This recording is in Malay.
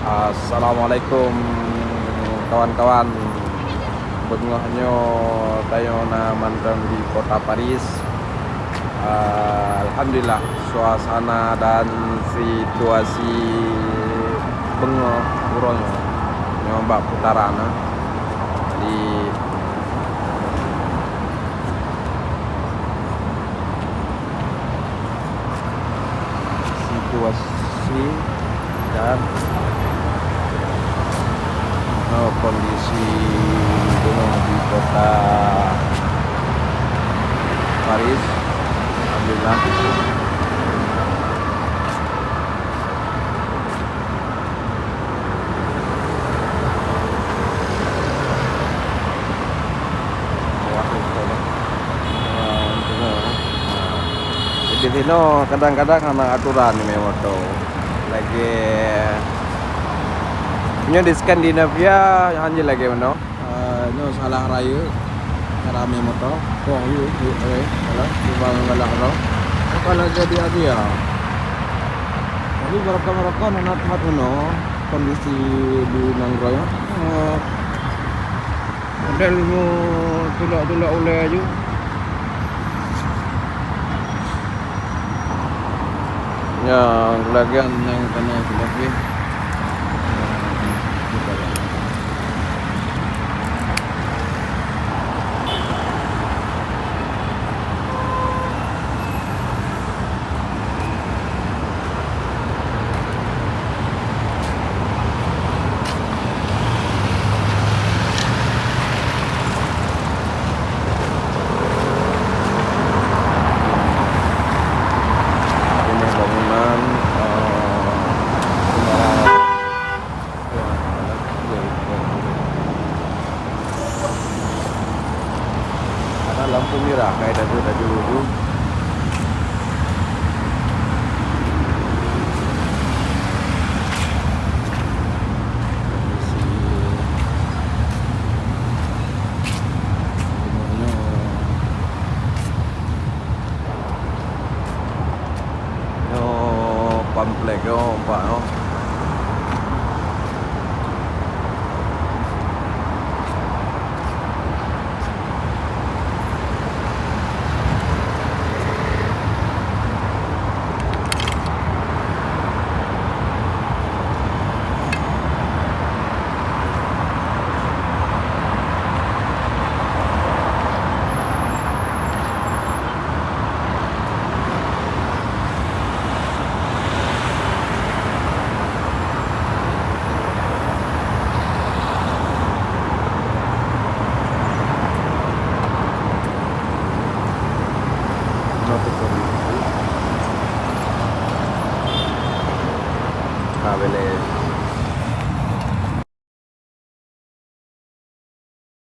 Assalamualaikum kawan-kawan. Bengahnya tayo na mantan di kota Paris. Alhamdulillah suasana dan situasi bengah kurangnya nyoba putaran di situasi dan kondisi gunung di kota Paris. Alhamdulillah di sini kadang-kadang anak aturan ini moto lagi punya di Skandinavia hanya lagi mana no salah raya rame motor kong yuk salah di bang lo kalau jadi dia tapi mereka anak tempat mana kondisi di Nangraya modelmu tulak-tulak oleh aja yang kelagian yang kena lagi lampu merah kayak tadi dulu. Komplek Pak no. Boleh